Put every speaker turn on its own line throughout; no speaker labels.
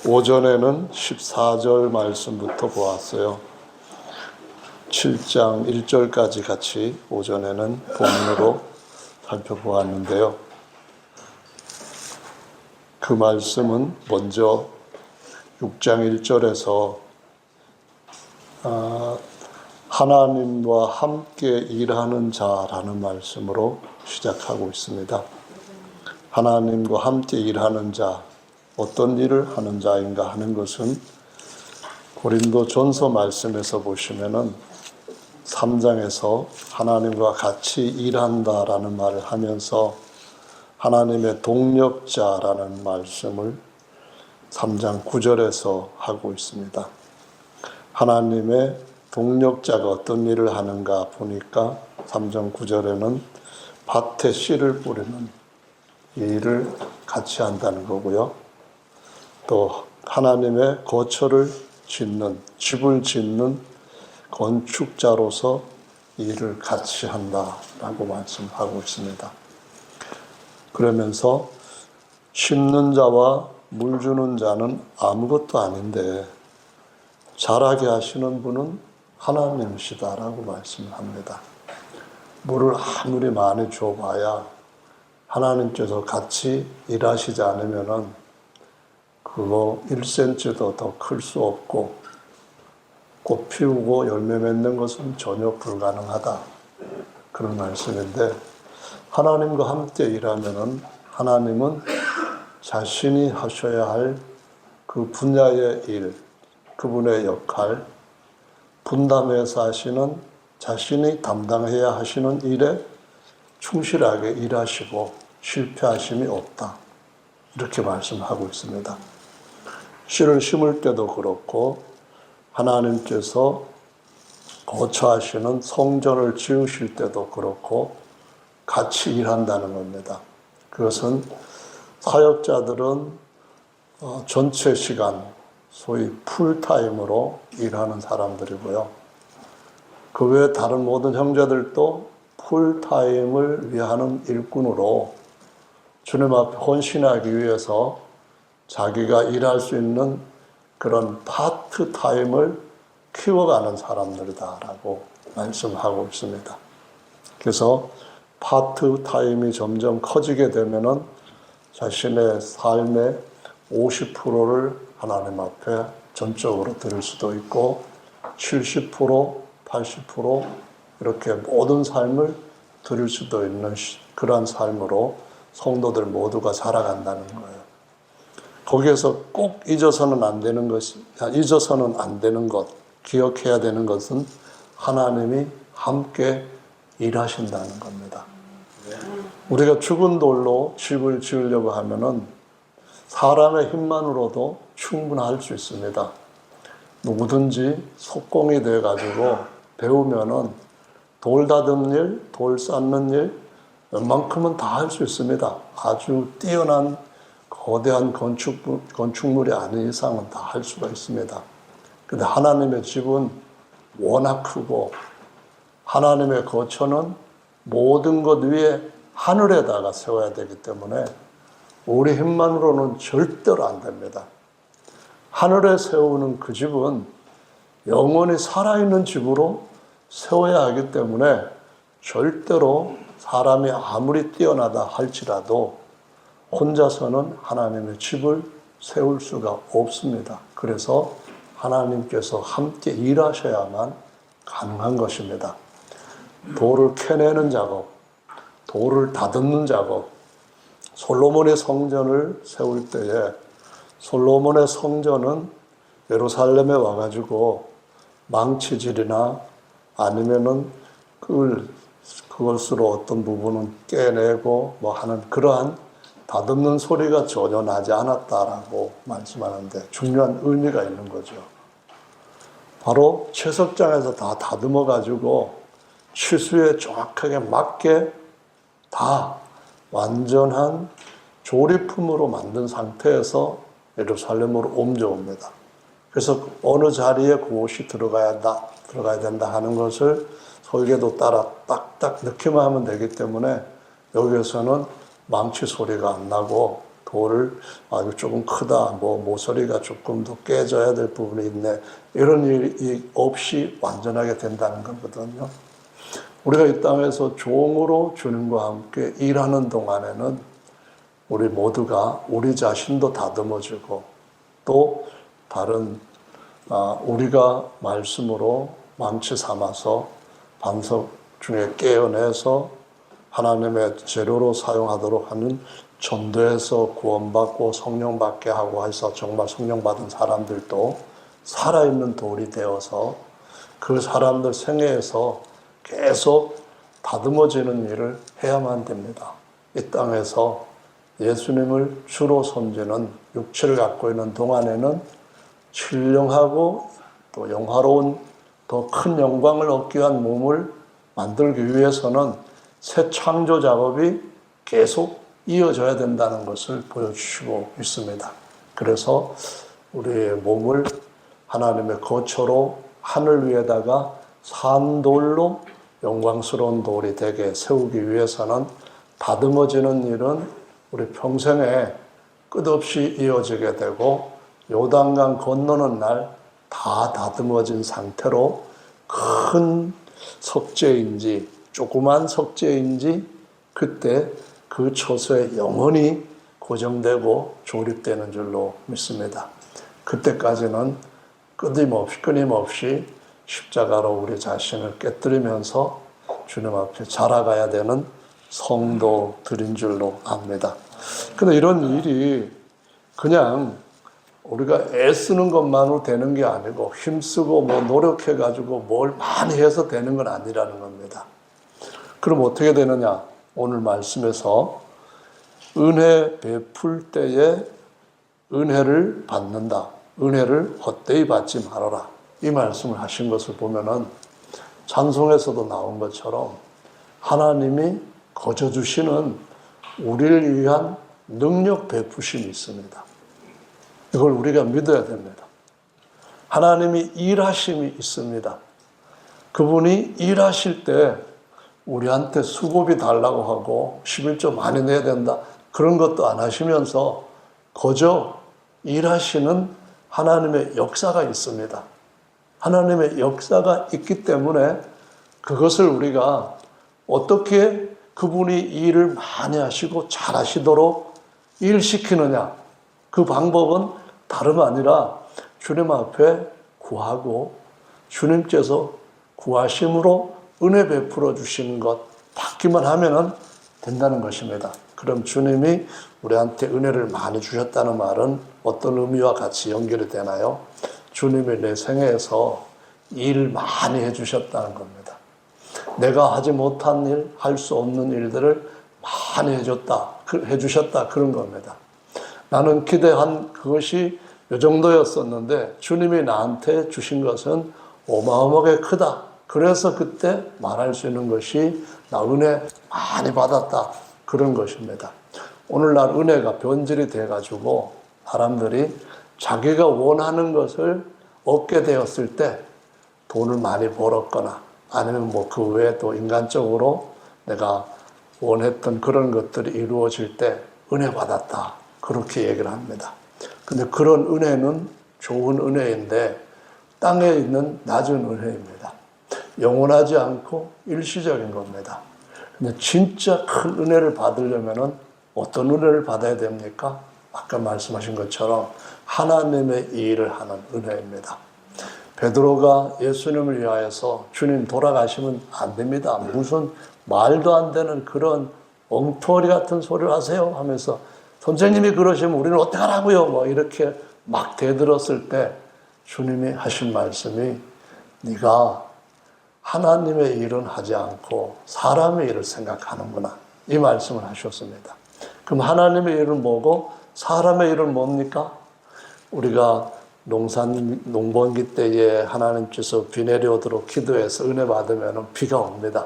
오전에는 14절 말씀부터 보았어요. 7장 1절까지 같이 오전에는 본문으로 살펴보았는데요. 그 말씀은 먼저 6장 1절에서 하나님과 함께 일하는 자라는 말씀으로 시작하고 있습니다. 하나님과 함께 일하는 자, 어떤 일을 하는 자인가 하는 것은 고린도전서 말씀에서 보시면은 3장에서 하나님과 같이 일한다라는 말을 하면서 하나님의 동력자라는 말씀을 3장 9절에서 하고 있습니다. 하나님의 동력자가 어떤 일을 하는가 보니까 3장 9절에는 밭에 씨를 뿌리는 일을 같이 한다는 거고요. 또 하나님의 거처를 짓는, 집을 짓는 건축자로서 일을 같이 한다라고 말씀하고 있습니다. 그러면서 심는 자와 물 주는 자는 아무것도 아닌데 자라게 하시는 분은 하나님이시다라고 말씀합니다. 물을 아무리 많이 줘봐야 하나님께서 같이 일하시지 않으면은 그거 1cm도 더 클 수 없고 꽃 피우고 열매 맺는 것은 전혀 불가능하다. 그런 말씀인데 하나님과 함께 일하면은 하나님은 자신이 하셔야 할 그 분야의 일, 그분의 역할, 분담해서 하시는 자신이 담당해야 하시는 일에 충실하게 일하시고 실패하심이 없다. 이렇게 말씀하고 있습니다. 씨를 심을 때도 그렇고 하나님께서 거처하시는 성전을 지으실 때도 그렇고 같이 일한다는 겁니다. 그것은 사역자들은 전체 시간, 소위 풀타임으로 일하는 사람들이고요. 그 외에 다른 모든 형제들도 풀타임을 위하는 일꾼으로 주님 앞에 헌신하기 위해서 자기가 일할 수 있는 그런 파트타임을 키워가는 사람들이다라고 말씀하고 있습니다. 그래서 파트타임이 점점 커지게 되면은 자신의 삶의 50%를 하나님 앞에 전적으로 드릴 수도 있고 70%, 80% 이렇게 모든 삶을 드릴 수도 있는 그러한 삶으로 성도들 모두가 살아간다는 거예요. 거기에서 꼭 잊어서는 안 되는 것, 기억해야 되는 것은 하나님이 함께 일하신다는 겁니다. 우리가 죽은 돌로 집을 지으려고 하면은 사람의 힘만으로도 충분할 수 있습니다. 누구든지 속공이 돼가지고 배우면은 돌 다듬는 일, 돌 쌓는 일, 웬만큼은 다 할 수 있습니다. 아주 뛰어난 거대한 건축물이 아닌 이상은 다 할 수가 있습니다. 근데 하나님의 집은 워낙 크고 하나님의 거처는 모든 것 위에 하늘에다가 세워야 되기 때문에 우리 힘만으로는 절대로 안 됩니다. 하늘에 세우는 그 집은 영원히 살아있는 집으로 세워야 하기 때문에 절대로 사람이 아무리 뛰어나다 할지라도 혼자서는 하나님의 집을 세울 수가 없습니다. 그래서 하나님께서 함께 일하셔야만 가능한 것입니다. 돌을 캐내는 작업, 돌을 다듬는 작업, 솔로몬의 성전을 세울 때에 솔로몬의 성전은 예루살렘에 와가지고 망치질이나 아니면은 그것으로 어떤 부분은 깨내고 뭐 하는 그러한 다듬는 소리가 전혀 나지 않았다라고 말씀하는데 중요한 의미가 있는 거죠. 바로 채석장에서 다 다듬어가지고 치수에 정확하게 맞게 다 완전한 조리품으로 만든 상태에서 예루살렘으로 옮겨옵니다. 그래서 어느 자리에 그것이 들어가야 된다 하는 것을 설계도 따라 딱딱 넣기만 하면 되기 때문에 여기에서는 망치 소리가 안 나고 돌을 아주 조금 크다, 뭐 모서리가 조금 더 깨져야 될 부분이 있네, 이런 일이 없이 완전하게 된다는 거거든요. 우리가 이 땅에서 종으로 주님과 함께 일하는 동안에는 우리 모두가 우리 자신도 다듬어주고, 또 다른 우리가 말씀으로 망치 삼아서 반석 중에 깨어내서 하나님의 재료로 사용하도록 하는 전도에서 구원받고 성령 받게 하고 해서 정말 성령 받은 사람들도 살아있는 돌이 되어서 그 사람들 생애에서 계속 다듬어지는 일을 해야만 됩니다. 이 땅에서 예수님을 주로 섬기는 육체를 갖고 있는 동안에는 신령하고 또 영화로운 더 큰 영광을 얻기 위한 몸을 만들기 위해서는 새 창조 작업이 계속 이어져야 된다는 것을 보여주시고 있습니다. 그래서 우리의 몸을 하나님의 거처로 하늘 위에다가 산돌로 영광스러운 돌이 되게 세우기 위해서는 다듬어지는 일은 우리 평생에 끝없이 이어지게 되고, 요단강 건너는 날 다 다듬어진 상태로 큰 석재인지 조그만 석재인지 그때 그 처소에 영원히 고정되고 조립되는 줄로 믿습니다. 그때까지는 끊임없이 십자가로 우리 자신을 깨뜨리면서 주님 앞에 자라가야 되는 성도들인 줄로 압니다. 근데 이런 일이 그냥 우리가 애쓰는 것만으로 되는 게 아니고 힘쓰고 뭐 노력해가지고 뭘 많이 해서 되는 건 아니라는 겁니다. 그럼 어떻게 되느냐? 오늘 말씀에서 은혜 베풀 때에 은혜를 받는다. 은혜를 헛되이 받지 말아라. 이 말씀을 하신 것을 보면은 찬송에서도 나온 것처럼 하나님이 거저 주시는 우리를 위한 능력 베푸심이 있습니다. 이걸 우리가 믿어야 됩니다. 하나님이 일하심이 있습니다. 그분이 일하실 때 우리한테 수고비 달라고 하고 11조 많이 내야 된다, 그런 것도 안 하시면서 거저 일하시는 하나님의 역사가 있습니다. 하나님의 역사가 있기 때문에 그것을 우리가 어떻게 그분이 일을 많이 하시고 잘 하시도록 일시키느냐, 그 방법은 다름 아니라 주님 앞에 구하고 주님께서 구하심으로 은혜 베풀어 주시는 것 받기만 하면 된다는 것입니다. 그럼 주님이 우리한테 은혜를 많이 주셨다는 말은 어떤 의미와 같이 연결이 되나요? 주님이 내 생애에서 일 많이 해주셨다는 겁니다. 내가 하지 못한 일, 할 수 없는 일들을 많이 해주셨다, 그런 겁니다. 나는 기대한 그것이 이 정도였었는데 주님이 나한테 주신 것은 어마어마하게 크다. 그래서 그때 말할 수 있는 것이 나 은혜 많이 받았다, 그런 것입니다. 오늘날 은혜가 변질이 돼가지고 사람들이 자기가 원하는 것을 얻게 되었을 때 돈을 많이 벌었거나 아니면 뭐 그 외에 또 인간적으로 내가 원했던 그런 것들이 이루어질 때 은혜 받았다, 그렇게 얘기를 합니다. 근데 그런 은혜는 좋은 은혜인데 땅에 있는 낮은 은혜입니다. 영원하지 않고 일시적인 겁니다. 근데 진짜 큰 은혜를 받으려면 어떤 은혜를 받아야 됩니까? 아까 말씀하신 것처럼 하나님의 일을 하는 은혜입니다. 베드로가 예수님을 위하여서 주님 돌아가시면 안 됩니다, 무슨 말도 안 되는 그런 엉터리 같은 소리를 하세요 하면서 선생님이 그러시면 우리는 어떡하라고요, 뭐 이렇게 막 대들었을 때 주님이 하신 말씀이 네가 하나님의 일은 하지 않고 사람의 일을 생각하는구나, 이 말씀을 하셨습니다. 그럼 하나님의 일은 뭐고 사람의 일은 뭡니까? 우리가 농번기 때에 하나님께서 비 내려오도록 기도해서 은혜 받으면 비가 옵니다.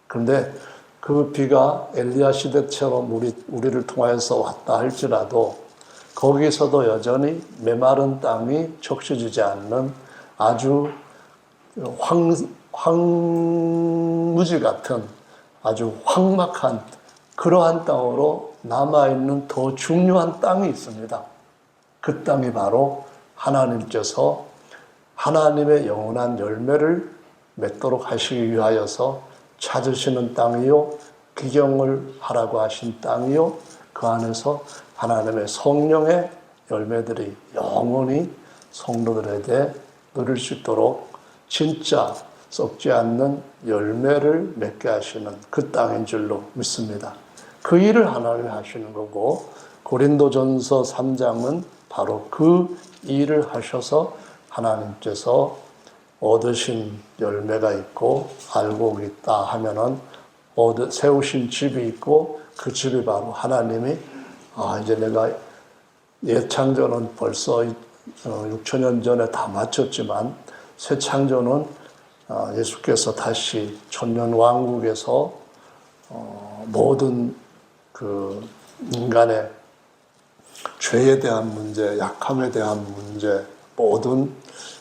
그런데 그 비가 엘리야 시대처럼 우리를 통하여서 왔다 할지라도 거기서도 여전히 메마른 땅이 적셔지지 않는 아주 황무지 같은 아주 황막한 그러한 땅으로 남아있는 더 중요한 땅이 있습니다. 그 땅이 바로 하나님께서 하나님의 영원한 열매를 맺도록 하시기 위하여서 찾으시는 땅이요, 기경을 하라고 하신 땅이요, 그 안에서 하나님의 성령의 열매들이 영원히 성도들에게 누릴 수 있도록 진짜 썩지 않는 열매를 맺게 하시는 그 땅인 줄로 믿습니다. 그 일을 하나님이 하시는 거고, 고린도전서 3장은 바로 그 일을 하셔서 하나님께서 얻으신 열매가 있고 알고 있다 하면은 세우신 집이 있고, 그 집이 바로 하나님이 이제 내가 옛 창조는 벌써 6천년 전에 다 마쳤지만 새 창조는 예수께서 다시 천년 왕국에서 모든 그 인간의 죄에 대한 문제, 약함에 대한 문제, 모든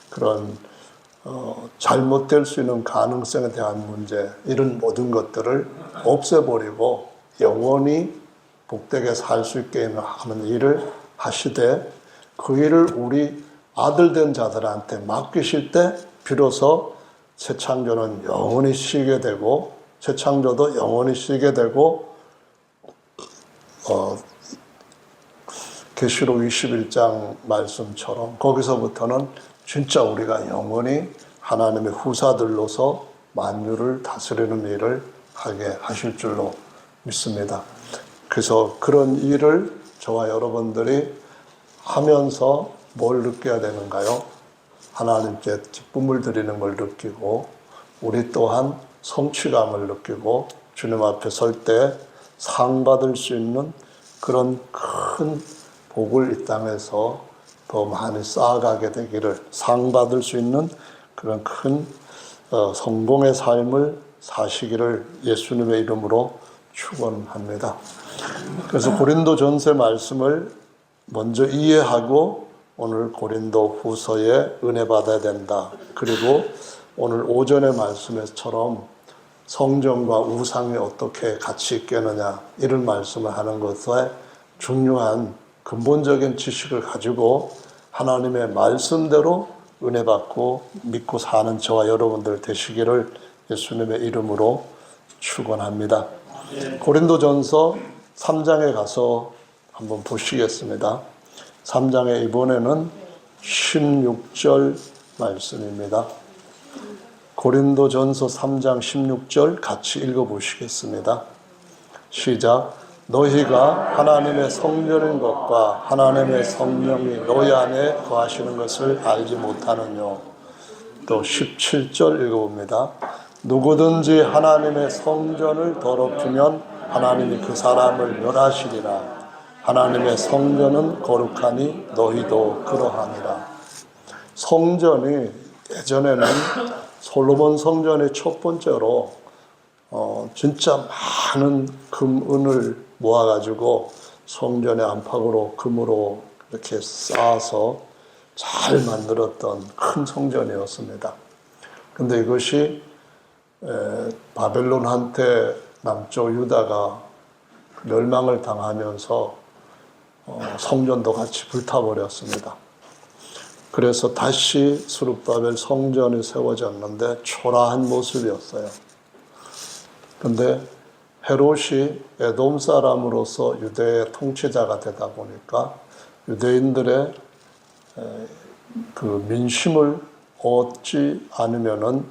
그런 잘못될 수 있는 가능성에 대한 문제, 이런 모든 것들을 없애버리고 영원히 복되게 살 수 있게 하는 일을 하시되, 그 일을 우리 아들된 자들한테 맡기실 때 비로소 새 창조는 영원히 쉬게 되고, 새 창조도 영원히 쉬게 되고, 계시록 21장 말씀처럼 거기서부터는 진짜 우리가 영원히 하나님의 후사들로서 만유를 다스리는 일을 하게 하실 줄로 믿습니다. 그래서 그런 일을 저와 여러분들이 하면서 뭘 느껴야 되는가요? 하나님께 기쁨을 드리는 걸 느끼고, 우리 또한 성취감을 느끼고, 주님 앞에 설 때 상 받을 수 있는 그런 큰 복을 이 땅에서 더 많이 쌓아가게 되기를, 상 받을 수 있는 그런 큰 성공의 삶을 사시기를 예수님의 이름으로 축원합니다. 그래서 고린도전서 말씀을 먼저 이해하고 오늘 고린도 후서에 은혜 받아야 된다. 그리고 오늘 오전의 말씀처럼 성전과 우상이 어떻게 같이 있겠느냐, 이런 말씀을 하는 것에 중요한 근본적인 지식을 가지고 하나님의 말씀대로 은혜 받고 믿고 사는 저와 여러분들 되시기를 예수님의 이름으로 축원합니다. 고린도전서 3장에 가서 한번 보시겠습니다. 3장에 이번에는 16절 말씀입니다. 고린도전서 3장 16절 같이 읽어보시겠습니다. 시작. 너희가 하나님의 성전인 것과 하나님의 성령이 너희 안에 거하시는 것을 알지 못하느뇨. 또 17절 읽어봅니다. 누구든지 하나님의 성전을 더럽히면 하나님이 그 사람을 멸하시리라. 하나님의 성전은 거룩하니 너희도 그러하니라. 성전이 예전에는 솔로몬 성전의 첫 번째로 진짜 많은 금, 은을 모아가지고 성전의 안팎으로 금으로 이렇게 쌓아서 잘 만들었던 큰 성전이었습니다. 근데 이것이 바벨론한테 남쪽 유다가 멸망을 당하면서 성전도 같이 불타버렸습니다. 그래서 다시 스룹바벨 성전이 세워졌는데 초라한 모습이었어요. 근데 헤롯이 에돔 사람으로서 유대의 통치자가 되다 보니까 유대인들의 그 민심을 얻지 않으면은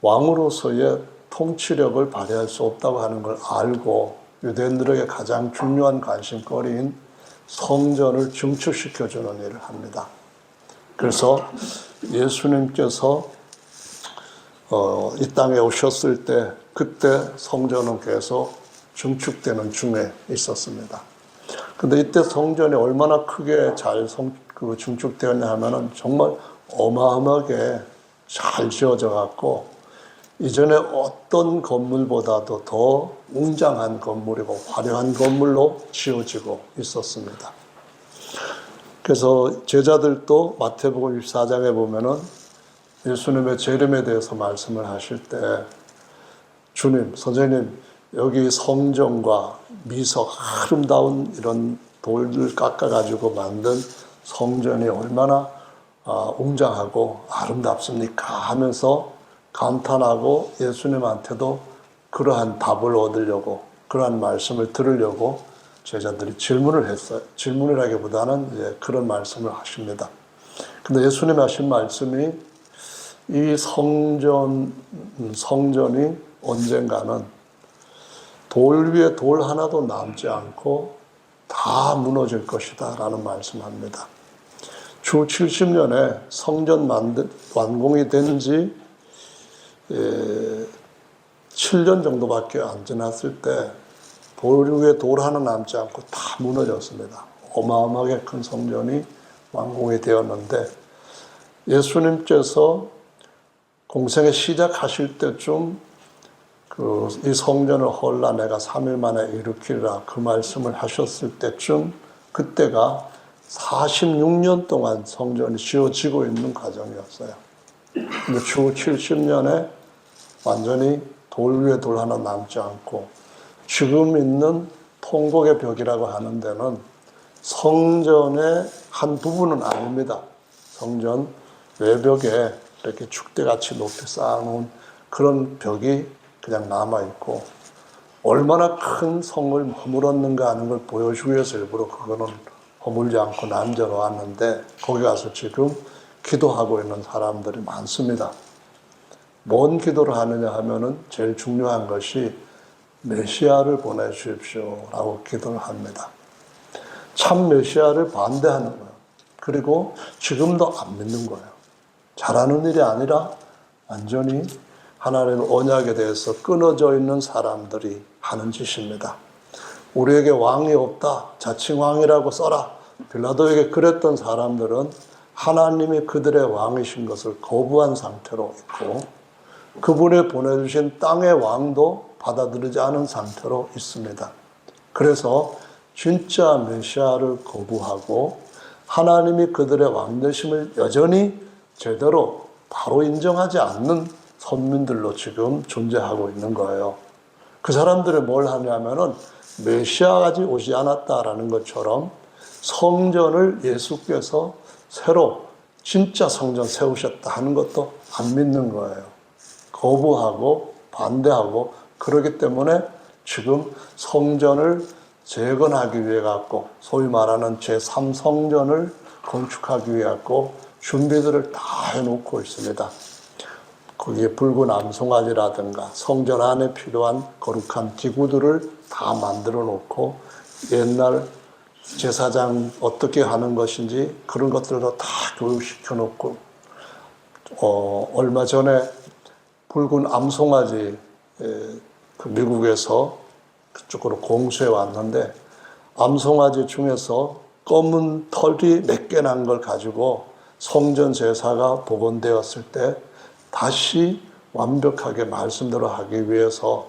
왕으로서의 통치력을 발휘할 수 없다고 하는 걸 알고 유대인들에게 가장 중요한 관심거리인 성전을 증축시켜주는 일을 합니다. 그래서 예수님께서 이 땅에 오셨을 때 그때 성전은 계속 증축되는 중에 있었습니다. 근데 이때 성전이 얼마나 크게 잘 증축되었냐 하면은 정말 어마어마하게 잘 지어져 갖고 이전에 어떤 건물보다도 더 웅장한 건물이고 화려한 건물로 지어지고 있었습니다. 그래서 제자들도 마태복음 24장에 보면은 예수님의 재림에 대해서 말씀을 하실 때 주님, 선생님, 여기 성전과 미석 아름다운 이런 돌을 깎아가지고 만든 성전이 얼마나 웅장하고 아름답습니까 하면서 감탄하고 예수님한테도 그러한 답을 얻으려고 그러한 말씀을 들으려고 제자들이 질문을 했어요. 질문이라기보다는 이제 그런 말씀을 하십니다. 근데 예수님이 하신 말씀이 이 성전이 언젠가는 돌 위에 돌 하나도 남지 않고 다 무너질 것이다 라는 말씀합니다. 주 70년에 성전 완공이 된 지 7년 정도밖에 안 지났을 때 돌 위에 돌 하나 남지 않고 다 무너졌습니다. 어마어마하게 큰 성전이 완공이 되었는데 예수님께서 공생에 시작하실 때쯤 이 성전을 헐라 내가 3일 만에 일으키리라 그 말씀을 하셨을 때쯤 그때가 46년 동안 성전이 지어지고 있는 과정이었어요. 근데 주 70년에 완전히 돌 위에 돌 하나 남지 않고 지금 있는 통곡의 벽이라고 하는 데는 성전의 한 부분은 아닙니다. 성전 외벽에 이렇게 축대같이 높이 쌓아놓은 그런 벽이 그냥 남아있고 얼마나 큰 성을 허물었는가 하는 걸 보여주기 위해서 일부러 그거는 허물지 않고 남겨놓았는데 거기 가서 지금 기도하고 있는 사람들이 많습니다. 뭔 기도를 하느냐 하면은 제일 중요한 것이 메시아를 보내주십시오 라고 기도를 합니다. 참 메시아를 반대하는 거예요. 그리고 지금도 안 믿는 거예요. 잘하는 일이 아니라 완전히 하나님의 언약에 대해서 끊어져 있는 사람들이 하는 짓입니다. 우리에게 왕이 없다. 자칭 왕이라고 써라. 빌라도에게 그랬던 사람들은 하나님이 그들의 왕이신 것을 거부한 상태로 있고 그분이 보내주신 땅의 왕도 받아들이지 않은 상태로 있습니다. 그래서 진짜 메시아를 거부하고 하나님이 그들의 왕 되심을 여전히 제대로 바로 인정하지 않는 선민들로 지금 존재하고 있는 거예요. 그 사람들이 뭘 하냐면은 메시아가 오지 않았다라는 것처럼 성전을 예수께서 새로 진짜 성전 세우셨다 하는 것도 안 믿는 거예요. 거부하고 반대하고 그러기 때문에 지금 성전을 재건하기 위해 갖고 소위 말하는 제3성전을 건축하기 위해 갖고 준비들을 다 해놓고 있습니다. 거기에 붉은 암송아지라든가 성전 안에 필요한 거룩한 기구들을 다 만들어 놓고 옛날 제사장 어떻게 하는 것인지 그런 것들도 다 교육시켜 놓고 얼마 전에 붉은 암송아지 그 미국에서 그쪽으로 공수해 왔는데 암송아지 중에서 검은 털이 몇 개 난 걸 가지고 성전 제사가 복원되었을 때 다시 완벽하게 말씀대로 하기 위해서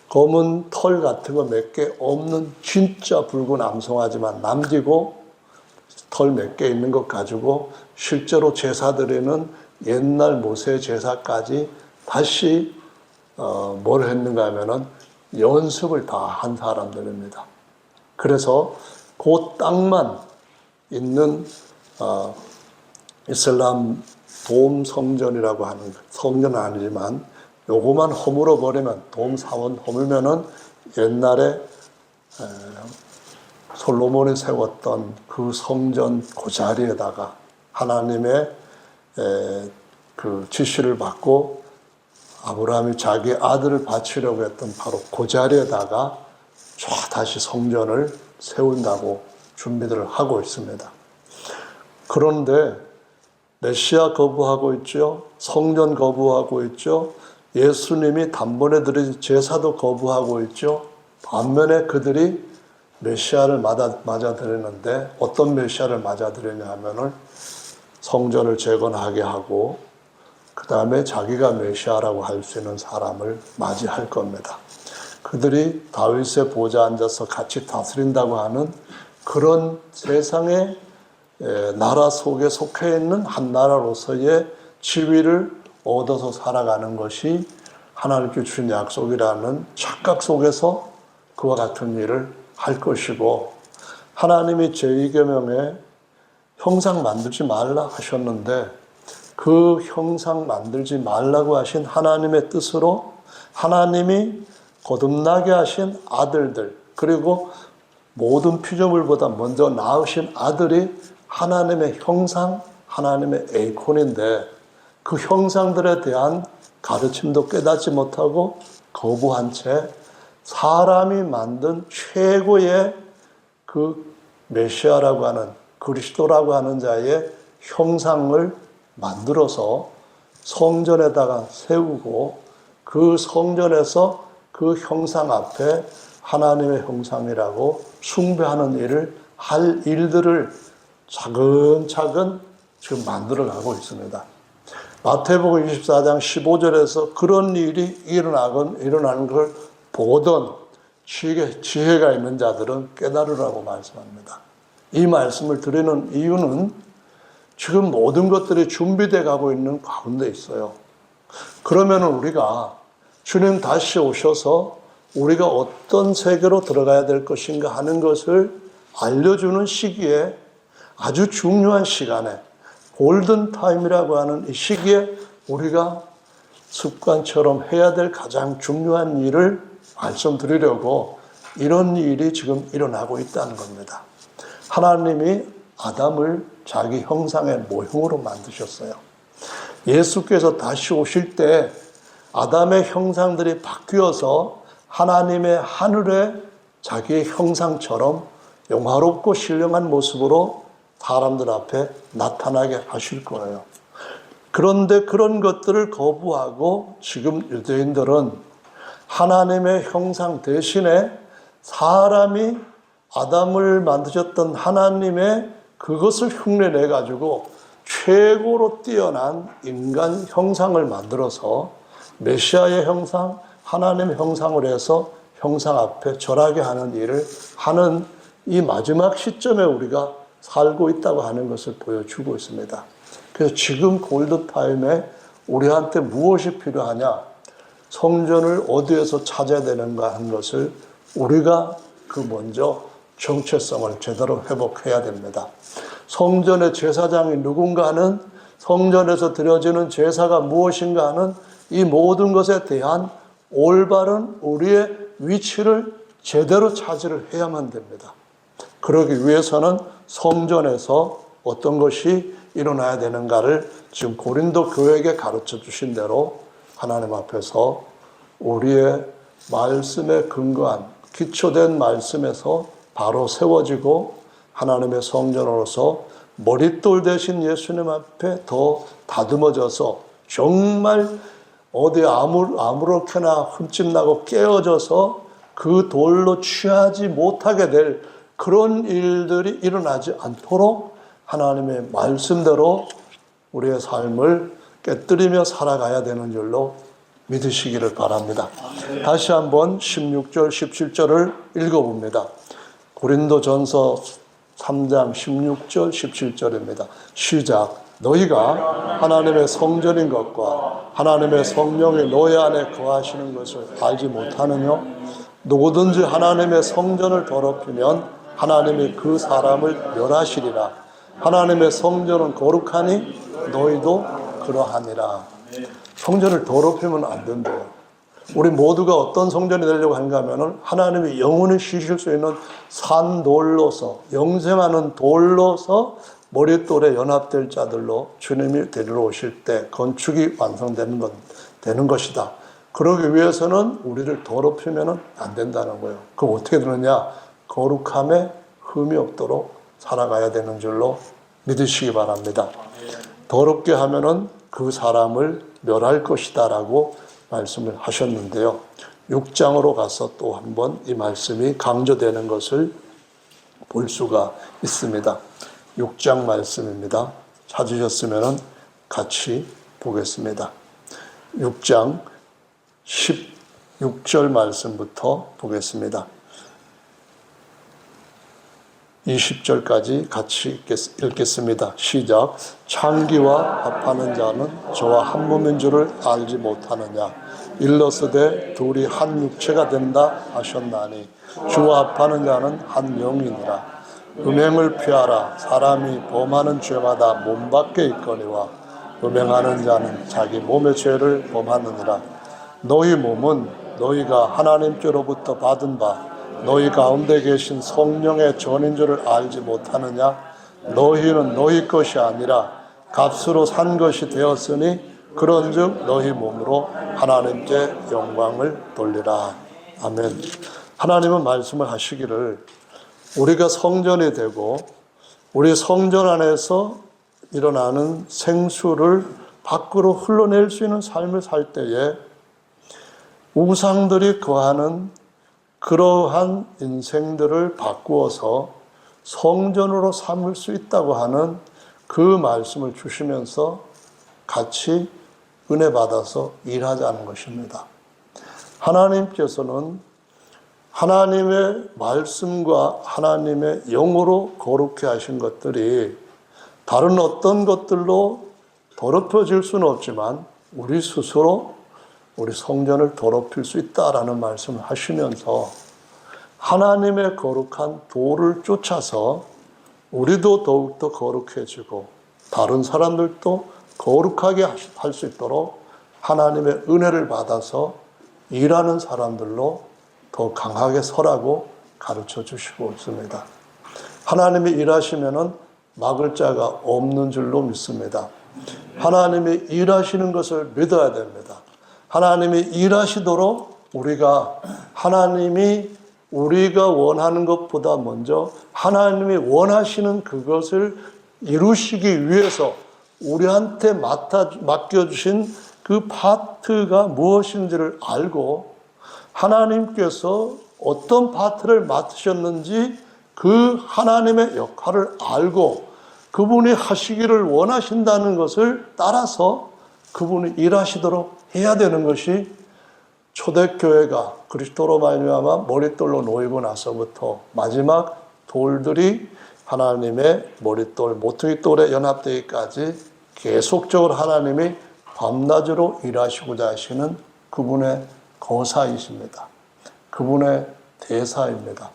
검은 털 같은 거 몇 개 없는 진짜 붉은 암송아지만 남기고 털 몇 개 있는 것 가지고 실제로 제사 드리는 옛날 모세 제사까지 다시 뭘 했는가 하면은 연습을 다 한 사람들입니다. 그래서 그 땅만 있는 이슬람 돔 성전이라고 하는 성전은 아니지만 요거만 허물어 버리면 돔 사원 허물면은 옛날에 솔로몬이 세웠던 그 성전 그 자리에다가 하나님의 그 지시를 받고 아브라함이 자기 아들을 바치려고 했던 바로 그 자리에다가 다시 성전을 세운다고 준비들을 하고 있습니다. 그런데 메시아 거부하고 있죠. 성전 거부하고 있죠. 예수님이 단번에 드린 제사도 거부하고 있죠. 반면에 그들이 메시아를 맞아들이는데 어떤 메시아를 맞아들이냐 하면은 성전을 재건하게 하고 그 다음에 자기가 메시아라고 할 수 있는 사람을 맞이할 겁니다. 그들이 다윗의 보좌에 앉아서 같이 다스린다고 하는 그런 세상의 나라 속에 속해 있는 한 나라로서의 지위를 얻어서 살아가는 것이 하나님께 주신 약속이라는 착각 속에서 그와 같은 일을 할 것이고, 하나님이 제2계명에 형상 만들지 말라 하셨는데 그 형상 만들지 말라고 하신 하나님의 뜻으로 하나님이 거듭나게 하신 아들들, 그리고 모든 피조물보다 먼저 낳으신 아들이 하나님의 형상, 하나님의 에이콘인데 그 형상들에 대한 가르침도 깨닫지 못하고 거부한 채 사람이 만든 최고의 그 메시아라고 하는, 그리스도라고 하는 자의 형상을 만들어서 성전에다가 세우고 그 성전에서 그 형상 앞에 하나님의 형상이라고 숭배하는 일을 할 일들을 차근차근 지금 만들어가고 있습니다. 마태복음 24장 15절에서 그런 일이 일어나는 걸 보던 지혜가 있는 자들은 깨달으라고 말씀합니다. 이 말씀을 드리는 이유는 지금 모든 것들이 준비되어 가고 있는 가운데 있어요. 그러면 우리가 주님 다시 오셔서 우리가 어떤 세계로 들어가야 될 것인가 하는 것을 알려주는 시기에, 아주 중요한 시간에, 골든타임이라고 하는 이 시기에 우리가 습관처럼 해야 될 가장 중요한 일을 말씀드리려고 이런 일이 지금 일어나고 있다는 겁니다. 하나님이 아담을 자기 형상의 모형으로 만드셨어요. 예수께서 다시 오실 때 아담의 형상들이 바뀌어서 하나님의 하늘에 자기의 형상처럼 영화롭고 신령한 모습으로 사람들 앞에 나타나게 하실 거예요. 그런데 그런 것들을 거부하고 지금 유대인들은 하나님의 형상 대신에 사람이 아담을 만드셨던 하나님의 그것을 흉내내 가지고 최고로 뛰어난 인간 형상을 만들어서 메시아의 형상, 하나님의 형상을 해서 형상 앞에 절하게 하는 일을 하는 이 마지막 시점에 우리가 살고 있다고 하는 것을 보여주고 있습니다. 그래서 지금 골든타임에 우리한테 무엇이 필요하냐, 성전을 어디에서 찾아야 되는가 하는 것을 우리가 그 먼저 정체성을 제대로 회복해야 됩니다. 성전의 제사장이 누군가 하는, 성전에서 드려지는 제사가 무엇인가 하는 이 모든 것에 대한 올바른 우리의 위치를 제대로 차지를 해야만 됩니다. 그러기 위해서는 성전에서 어떤 것이 일어나야 되는가를 지금 고린도 교회에게 가르쳐 주신 대로 하나님 앞에서 우리의 말씀에 근거한 기초된 말씀에서 바로 세워지고 하나님의 성전으로서 머릿돌 대신 예수님 앞에 더 다듬어져서 정말 어디 아무렇게나 흠집나고 깨어져서 그 돌로 취하지 못하게 될 그런 일들이 일어나지 않도록 하나님의 말씀대로 우리의 삶을 깨뜨리며 살아가야 되는 줄로 믿으시기를 바랍니다. 다시 한번 16절, 17절을 읽어봅니다. 고린도전서 3장 16절, 17절입니다. 시작. 너희가 하나님의 성전인 것과 하나님의 성령이 너희 안에 거하시는 것을 알지 못하느냐? 누구든지 하나님의 성전을 더럽히면 하나님이 그 사람을 멸하시리라. 하나님의 성전은 거룩하니 너희도 그러하니라. 성전을 더럽히면 안 된대요. 우리 모두가 어떤 성전이 되려고 하는가 하면 하나님이 영원히 쉬실 수 있는 산돌로서, 영생하는 돌로서 머릿돌에 연합될 자들로 주님이 데리러 오실 때 건축이 완성되는 것이다. 그러기 위해서는 우리를 더럽히면 안 된다는 거예요. 그럼 어떻게 되느냐? 거룩함에 흠이 없도록 살아가야 되는 줄로 믿으시기 바랍니다. 더럽게 하면은 그 사람을 멸할 것이다 라고 말씀을 하셨는데요. 6장으로 가서 또 한번 이 말씀이 강조되는 것을 볼 수가 있습니다. 6장 말씀입니다. 찾으셨으면 같이 보겠습니다. 6장 16절 말씀부터 보겠습니다. 20절까지 같이 읽겠습니다. 시작. 창기와 합하는 자는 저와 한 몸인 줄을 알지 못하느냐. 일러스되 둘이 한 육체가 된다 하셨나니 주와 합하는 자는 한 영이니라. 음행을 피하라. 사람이 범하는 죄마다 몸 밖에 있거니와 음행하는 자는 자기 몸의 죄를 범하느니라. 너희 몸은 너희가 하나님께로부터 받은 바 너희 가운데 계신 성령의 전인 줄을 알지 못하느냐. 너희는 너희 것이 아니라 값으로 산 것이 되었으니 그런즉 너희 몸으로 하나님께 영광을 돌리라. 아멘. 하나님은 말씀을 하시기를 우리가 성전이 되고 우리 성전 안에서 일어나는 생수를 밖으로 흘러낼 수 있는 삶을 살 때에 우상들이 거하는 그러한 인생들을 바꾸어서 성전으로 삼을 수 있다고 하는 그 말씀을 주시면서 같이 은혜 받아서 일하자는 것입니다. 하나님께서는 하나님의 말씀과 하나님의 영으로 거룩해 하신 것들이 다른 어떤 것들로 더럽혀질 수는 없지만 우리 스스로 우리 성전을 더럽힐 수 있다라는 말씀을 하시면서 하나님의 거룩한 도를 쫓아서 우리도 더욱더 거룩해지고 다른 사람들도 거룩하게 할 수 있도록 하나님의 은혜를 받아서 일하는 사람들로 더 강하게 서라고 가르쳐 주시고 있습니다. 하나님이 일하시면은 막을 자가 없는 줄로 믿습니다. 하나님이 일하시는 것을 믿어야 됩니다. 하나님이 일하시도록 우리가 하나님이 우리가 원하는 것보다 먼저 하나님이 원하시는 그것을 이루시기 위해서 우리한테 맡겨주신 그 파트가 무엇인지를 알고 하나님께서 어떤 파트를 맡으셨는지 그 하나님의 역할을 알고 그분이 하시기를 원하신다는 것을 따라서 그분이 일하시도록 해야 되는 것이 초대교회가 그리스도로 말미암아 머릿돌로 놓이고 나서부터 마지막 돌들이 하나님의 머릿돌, 모퉁이돌에 연합되기까지 계속적으로 하나님이 밤낮으로 일하시고자 하시는 그분의 거사이십니다. 그분의 대사입니다.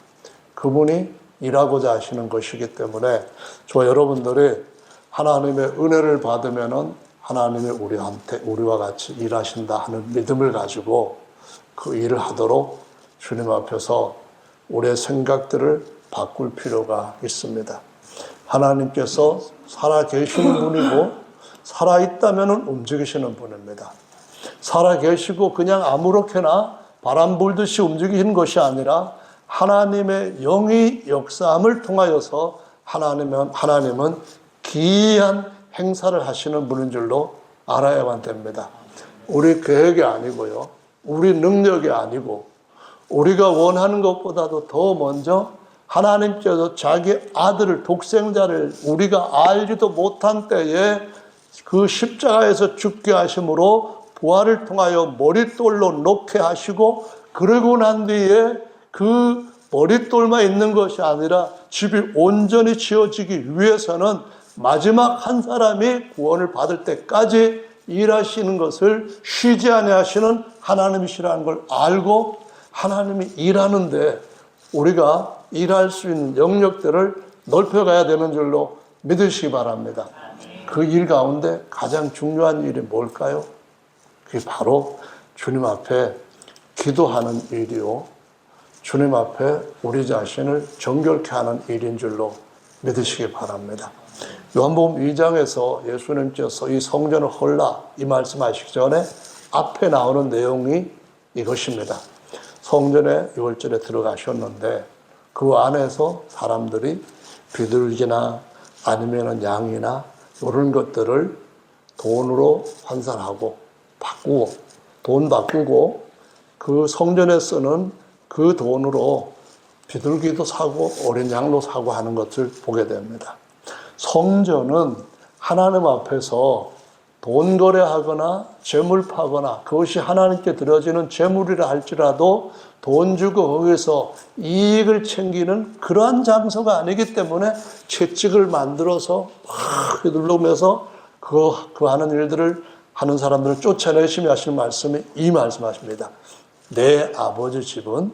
그분이 일하고자 하시는 것이기 때문에 저 여러분들이 하나님의 은혜를 받으면은 하나님이 우리와 같이 일하신다 하는 믿음을 가지고 그 일을 하도록 주님 앞에서 우리의 생각들을 바꿀 필요가 있습니다. 하나님께서 살아 계시는 분이고 살아있다면 움직이시는 분입니다. 살아 계시고 그냥 아무렇게나 바람 불듯이 움직이는 것이 아니라 하나님의 영이 역사함을 통하여서 하나님은 기이한 행사를 하시는 분인 줄로 알아야만 됩니다. 우리 계획이 아니고요. 우리 능력이 아니고 우리가 원하는 것보다도 더 먼저 하나님께서 자기 아들을 독생자를 우리가 알지도 못한 때에 그 십자가에서 죽게 하심으로 부활을 통하여 머릿돌로 놓게 하시고 그러고 난 뒤에 그 머릿돌만 있는 것이 아니라 집이 온전히 지어지기 위해서는 마지막 한 사람이 구원을 받을 때까지 일하시는 것을 쉬지 아니하시는 하나님이시라는 걸 알고 하나님이 일하는데 우리가 일할 수 있는 영역들을 넓혀가야 되는 줄로 믿으시기 바랍니다. 그 일 가운데 가장 중요한 일이 뭘까요? 그게 바로 주님 앞에 기도하는 일이요. 주님 앞에 우리 자신을 정결케 하는 일인 줄로 믿으시기 바랍니다. 요한복음 2장에서 예수님께서 이 성전을 헐라 이 말씀하시기 전에 앞에 나오는 내용이 이것입니다. 성전에 6월절에 들어가셨는데 그 안에서 사람들이 비둘기나 아니면 양이나 이런 것들을 돈으로 환산하고 바꾸고 돈 바꾸고 그 성전에 쓰는 그 돈으로 비둘기도 사고 어린 양도 사고 하는 것을 보게 됩니다. 성전은 하나님 앞에서 돈 거래하거나 재물 파거나 그것이 하나님께 드려지는 재물이라 할지라도 돈 주고 거기서 이익을 챙기는 그러한 장소가 아니기 때문에 채찍을 만들어서 막 휘둘르면서 그 하는 일들을 하는 사람들을 쫓아내시며 하시는 말씀이 이 말씀하십니다. 내 아버지 집은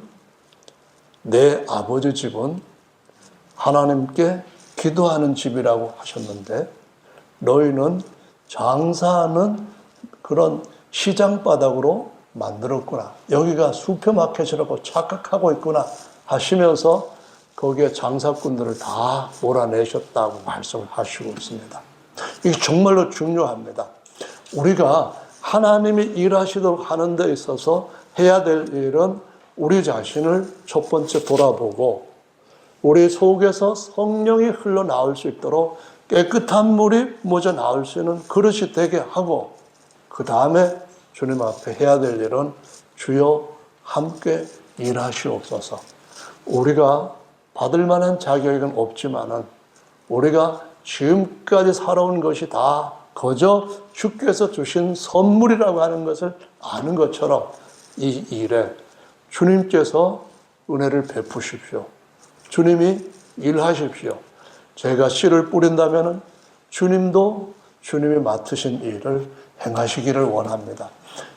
하나님께 기도하는 집이라고 하셨는데 너희는 장사하는 그런 시장바닥으로 만들었구나. 여기가 슈퍼마켓이라고 착각하고 있구나 하시면서 거기에 장사꾼들을 다 몰아내셨다고 말씀을 하시고 있습니다. 이게 정말로 중요합니다. 우리가 하나님이 일하시도록 하는 데 있어서 해야 될 일은 우리 자신을 첫 번째 돌아보고 우리 속에서 성령이 흘러나올 수 있도록 깨끗한 물이 묻어 나올 수 있는 그릇이 되게 하고 그 다음에 주님 앞에 해야 될 일은 주여 함께 일하시옵소서. 우리가 받을 만한 자격은 없지만은 우리가 지금까지 살아온 것이 다 거저 주께서 주신 선물이라고 하는 것을 아는 것처럼 이 일에 주님께서 은혜를 베푸십시오. 주님이 일하십시오. 제가 씨를 뿌린다면 주님이 맡으신 일을 행하시기를 원합니다.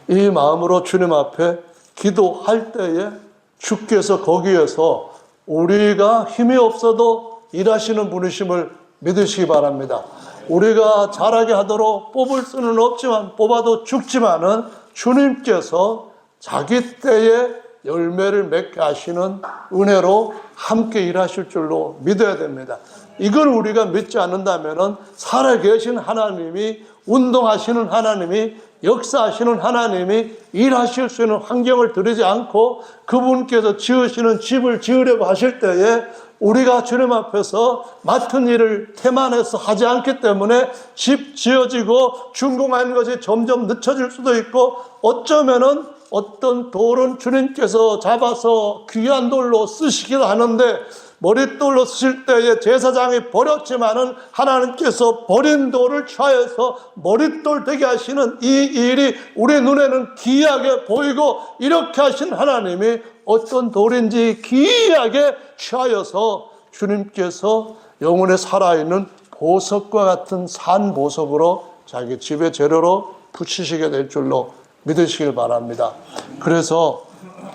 이 마음으로 주님 앞에 기도할 때에 주께서 거기에서 우리가 힘이 없어도 일하시는 분이심을 믿으시기 바랍니다. 우리가 잘하게 하도록 뽑을 수는 없지만 뽑아도 죽지만은 주님께서 자기 때에 열매를 맺게 하시는 은혜로 함께 일하실 줄로 믿어야 됩니다. 이걸 우리가 믿지 않는다면 살아계신 하나님이 운동하시는 하나님이 역사하시는 하나님이 일하실 수 있는 환경을 드리지 않고 그분께서 지으시는 집을 지으려고 하실 때에 우리가 주님 앞에서 맡은 일을 태만해서 하지 않기 때문에 집 지어지고 준공하는 것이 점점 늦춰질 수도 있고 어쩌면은 어떤 돌은 주님께서 잡아서 귀한 돌로 쓰시기도 하는데 머릿돌로 쓰실 때에 제사장이 버렸지만은 하나님께서 버린 돌을 취하여서 머릿돌 되게 하시는 이 일이 우리 눈에는 기이하게 보이고 이렇게 하신 하나님이 어떤 돌인지 기이하게 취하여서 주님께서 영혼에 살아있는 보석과 같은 산 보석으로 자기 집의 재료로 붙이시게 될 줄로 믿으시길 바랍니다. 그래서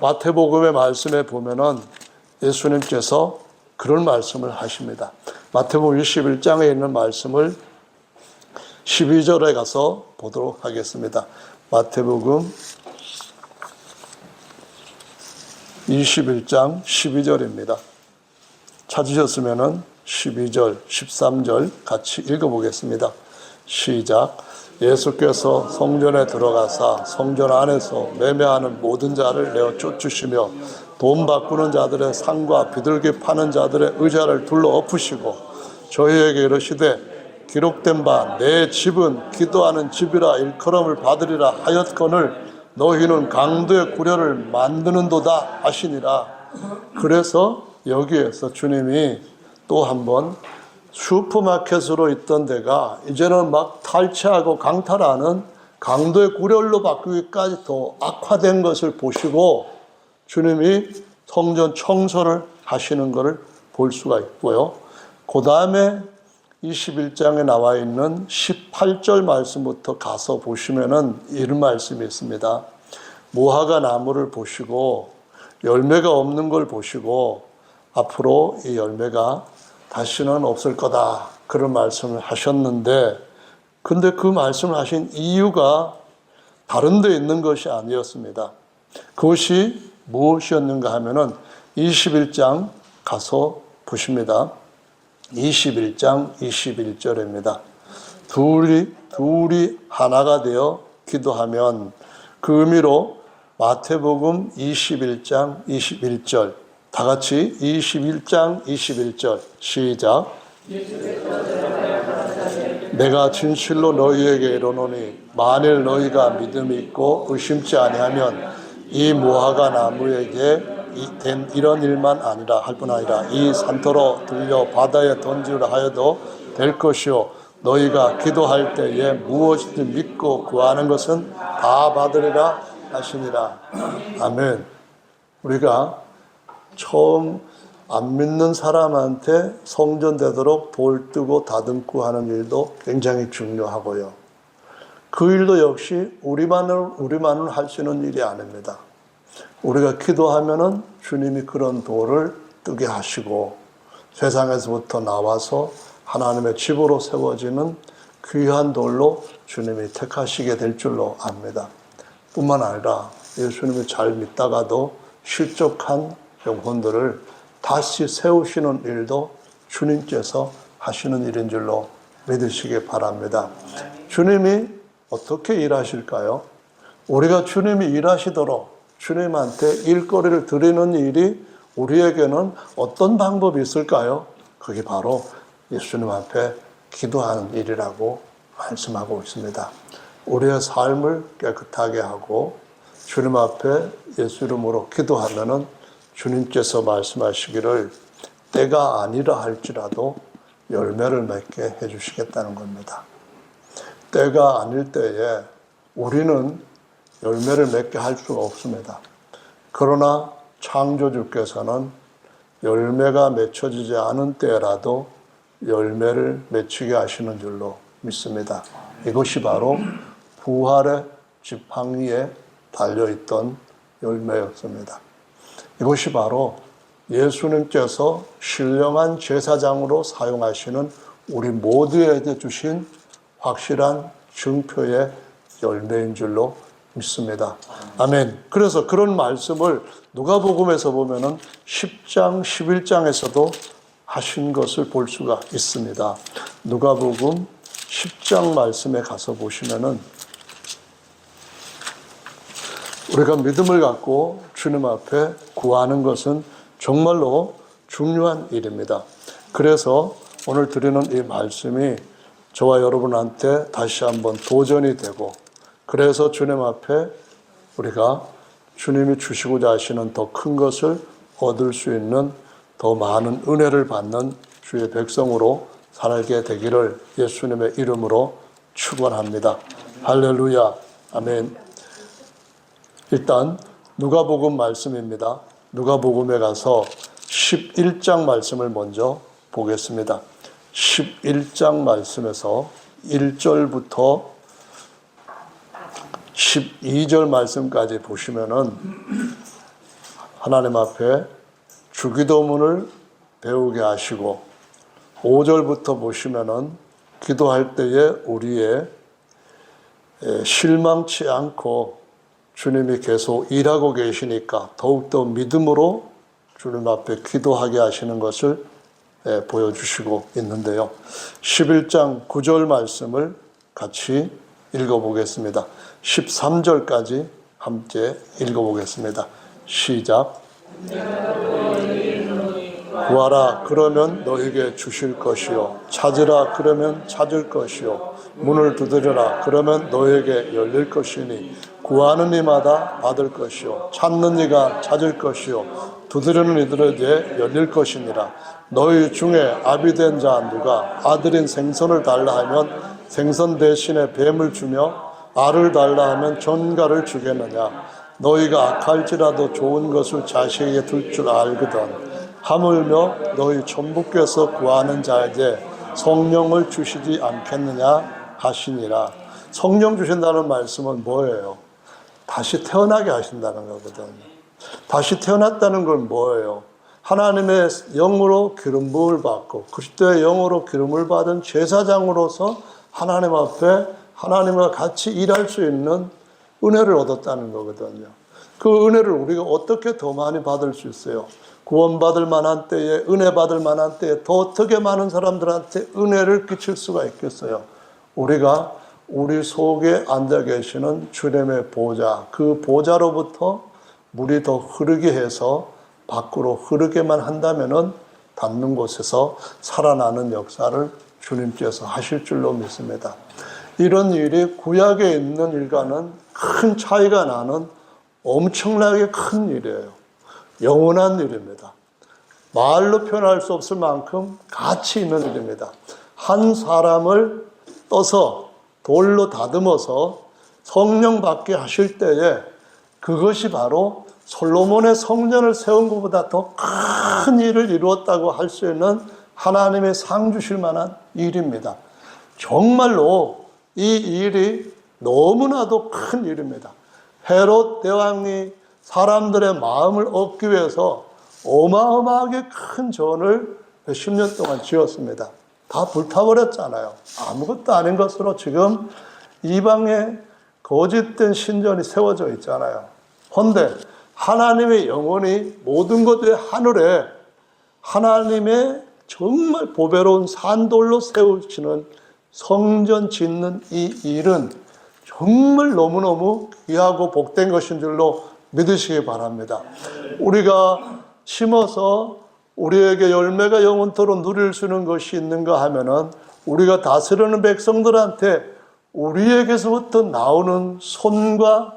마태복음의 말씀에 보면은 예수님께서 그런 말씀을 하십니다. 마태복음 21장에 있는 말씀을 12절에 가서 보도록 하겠습니다. 마태복음 21장 12절입니다. 찾으셨으면 12절, 13절 같이 읽어보겠습니다. 시작. 예수께서 성전에 들어가사 성전 안에서 매매하는 모든 자를 내어 쫓으시며 돈 바꾸는 자들의 상과 비둘기 파는 자들의 의자를 둘러 엎으시고 저희에게 이르시되 기록된 바 내 집은 기도하는 집이라 일컬음을 받으리라 하였거늘 너희는 강도의 구려를 만드는도다 하시니라. 그래서 여기에서 주님이 또 한번 슈퍼마켓으로 있던 데가 이제는 막 탈취하고 강탈하는 강도의 구렬로 바뀌기까지 더 악화된 것을 보시고 주님이 성전 청소를 하시는 것을 볼 수가 있고요. 그 다음에 21장에 나와 있는 18절 말씀부터 가서 보시면은 이런 말씀이 있습니다. 무화과 나무를 보시고 열매가 없는 걸 보시고 앞으로 이 열매가 다시는 없을 거다 그런 말씀을 하셨는데 근데 그 말씀을 하신 이유가 다른 데 있는 것이 아니었습니다. 그것이 무엇이었는가 하면은 21장 가서 보십니다. 21장 21절입니다. 둘이 하나가 되어 기도하면 그 의미로 마태복음 21장 21절 다 같이 21장 21절 시작. 내가 진실로 너희에게 이르노니 만일 너희가 믿음이 있고 의심치 아니하면 이 무화과 나무에게 된 이런 일만 아니라 할 뿐 아니라 이 산토로 들려 바다에 던지라 하여도 될 것이요 너희가 기도할 때에 무엇이든 믿고 구하는 것은 다 받으리라 하시니라. 아멘. 우리가 처음 안 믿는 사람한테 성전되도록 돌 뜨고 다듬고 하는 일도 굉장히 중요하고요. 그 일도 역시 우리만은 할 수 있는 일이 아닙니다. 우리가 기도하면은 주님이 그런 돌을 뜨게 하시고 세상에서부터 나와서 하나님의 집으로 세워지는 귀한 돌로 주님이 택하시게 될 줄로 압니다. 뿐만 아니라 예수님을 잘 믿다가도 실족한 영혼들을 다시 세우시는 일도 주님께서 하시는 일인 줄로 믿으시기 바랍니다. 주님이 어떻게 일하실까요? 우리가 주님이 일하시도록 주님한테 일거리를 드리는 일이 우리에게는 어떤 방법이 있을까요? 그게 바로 예수님 앞에 기도하는 일이라고 말씀하고 있습니다. 우리의 삶을 깨끗하게 하고 주님 앞에 예수 이름으로 기도하면은 주님께서 말씀하시기를 때가 아니라 할지라도 열매를 맺게 해주시겠다는 겁니다. 때가 아닐 때에 우리는 열매를 맺게 할 수가 없습니다. 그러나 창조주께서는 열매가 맺혀지지 않은 때라도 열매를 맺히게 하시는 줄로 믿습니다. 이것이 바로 부활의 지팡이에 달려있던 열매였습니다. 이것이 바로 예수님께서 신령한 제사장으로 사용하시는 우리 모두에게 주신 확실한 증표의 열매인 줄로 믿습니다. 아멘. 그래서 그런 말씀을 누가복음에서 보면은 10장, 11장에서도 하신 것을 볼 수가 있습니다. 누가복음 10장 말씀에 가서 보시면은 우리가 믿음을 갖고 주님 앞에 구하는 것은 정말로 중요한 일입니다. 그래서 오늘 드리는 이 말씀이 저와 여러분한테 다시 한번 도전이 되고, 그래서 주님 앞에 우리가 주님이 주시고자 하시는 더 큰 것을 얻을 수 있는 더 많은 은혜를 받는 주의 백성으로 살게 되기를 예수님의 이름으로 축원합니다. 할렐루야. 아멘. 일단 누가복음 말씀입니다. 누가복음에 가서 11장 말씀을 먼저 보겠습니다. 11장 말씀에서 1절부터 12절 말씀까지 보시면은 하나님 앞에 주기도문을 배우게 하시고, 5절부터 보시면은 기도할 때에 우리의 실망치 않고 주님이 계속 일하고 계시니까 더욱더 믿음으로 주님 앞에 기도하게 하시는 것을 보여주시고 있는데요. 11장 9절 말씀을 같이 읽어보겠습니다. 13절까지 함께 읽어보겠습니다. 시작. 구하라 그러면 너에게 주실 것이요, 찾으라 그러면 찾을 것이요, 문을 두드려라 그러면 너에게 열릴 것이니 구하는 이마다 받을 것이요, 찾는 이가 찾을 것이요, 두드리는 이들에게 열릴 것이니라. 너희 중에 아비된 자 누가 아들인 생선을 달라 하면 생선 대신에 뱀을 주며 알을 달라 하면 전갈을 주겠느냐. 너희가 악할지라도 좋은 것을 자식에게 둘 줄 알거든. 하물며 너희 천부께서 구하는 자에게 성령을 주시지 않겠느냐 하시니라. 성령 주신다는 말씀은 뭐예요? 다시 태어나게 하신다는 거거든요. 다시 태어났다는 건 뭐예요? 하나님의 영으로 기름 부음을 받고 그리스도의 영으로 기름을 받은 제사장으로서 하나님 앞에 하나님과 같이 일할 수 있는 은혜를 얻었다는 거거든요. 그 은혜를 우리가 어떻게 더 많이 받을 수 있어요? 구원받을 만한 때에, 은혜 받을 만한 때에 더 어떻게 많은 사람들한테 은혜를 끼칠 수가 있겠어요? 우리가 우리 속에 앉아 계시는 주님의 보좌, 그 보좌로부터 물이 더 흐르게 해서 밖으로 흐르게만 한다면은 닿는 곳에서 살아나는 역사를 주님께서 하실 줄로 믿습니다. 이런 일이 구약에 있는 일과는 큰 차이가 나는 엄청나게 큰 일이에요. 영원한 일입니다. 말로 표현할 수 없을 만큼 가치 있는 일입니다. 한 사람을 떠서 돌로 다듬어서 성령 받게 하실 때에 그것이 바로 솔로몬의 성전을 세운 것보다 더 큰 일을 이루었다고 할 수 있는 하나님의 상 주실 만한 일입니다. 정말로 이 일이 너무나도 큰 일입니다. 헤롯 대왕이 사람들의 마음을 얻기 위해서 어마어마하게 큰 전을 몇십 년 동안 지었습니다. 다 불타버렸잖아요. 아무것도 아닌 것으로 지금 이방에 거짓된 신전이 세워져 있잖아요. 그런데 하나님의 영혼이 모든 것들의 하늘에 하나님의 정말 보배로운 산돌로 세우시는 성전 짓는 이 일은 정말 너무너무 귀하고 복된 것인 줄로 믿으시기 바랍니다. 우리가 심어서 우리에게 열매가 영원토록 누릴 수 있는 것이 있는가 하면은 우리가 다스리는 백성들한테 우리에게서부터 나오는 손과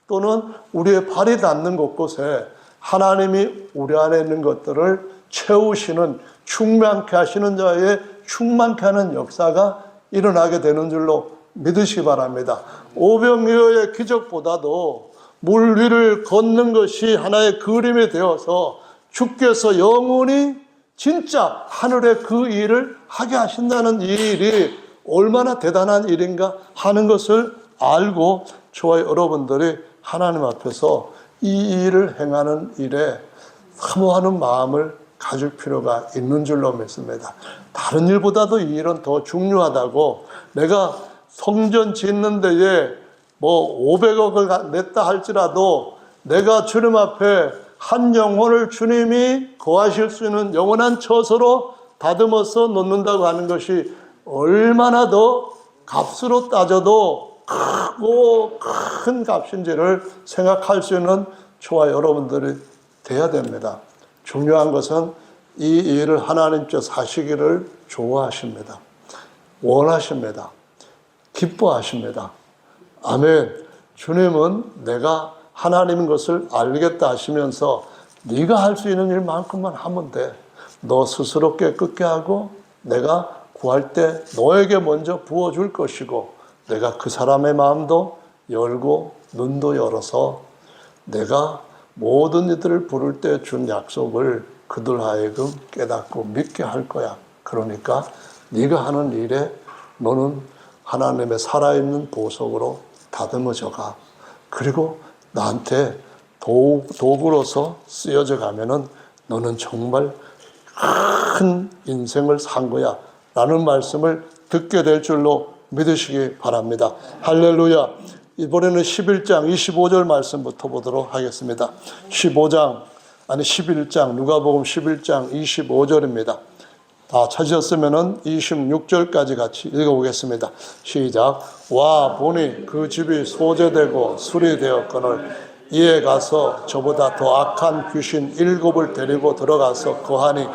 또는 우리의 발이 닿는 곳곳에 하나님이 우리 안에 있는 것들을 채우시는, 충만케 하시는 자의 충만케 하는 역사가 일어나게 되는 줄로 믿으시기 바랍니다. 오병이어의 기적보다도 물 위를 걷는 것이 하나의 그림이 되어서 주께서 영원히 진짜 하늘에 그 일을 하게 하신다는 이 일이 얼마나 대단한 일인가 하는 것을 알고 저와 여러분들이 하나님 앞에서 이 일을 행하는 일에 사모하는 마음을 가질 필요가 있는 줄로 믿습니다. 다른 일보다도 이 일은 더 중요하다고, 내가 성전 짓는 데에 뭐 500억을 냈다 할지라도 내가 주님 앞에 한 영혼을 주님이 거하실 수 있는 영원한 처소로 다듬어서 놓는다고 하는 것이 얼마나 더 값으로 따져도 크고 큰 값인지를 생각할 수 있는 저와 여러분들이 돼야 됩니다. 중요한 것은 이 일을 하나님께서 하시기를 좋아하십니다. 원하십니다. 기뻐하십니다. 아멘. 주님은 내가 하나님인 것을 알겠다 하시면서 네가 할 수 있는 일만큼만 하면 돼. 너 스스로 깨끗게 하고 내가 구할 때 너에게 먼저 부어줄 것이고 내가 그 사람의 마음도 열고 눈도 열어서 내가 모든 이들을 부를 때 준 약속을 그들 하여금 깨닫고 믿게 할 거야. 그러니까 네가 하는 일에 너는 하나님의 살아있는 보석으로 다듬어져 가. 그리고 나한테 도구로서 쓰여져 가면은 너는 정말 큰 인생을 산 거야 라는 말씀을 듣게 될 줄로 믿으시기 바랍니다. 할렐루야. 이번에는 11장 25절 말씀부터 보도록 하겠습니다. 11장 누가복음 11장 25절입니다. 다 찾으셨으면 26절까지 같이 읽어보겠습니다. 시작. 와 보니 그 집이 소재되고 수리되었거늘 이에 가서 저보다 더 악한 귀신 7을 데리고 들어가서 거하니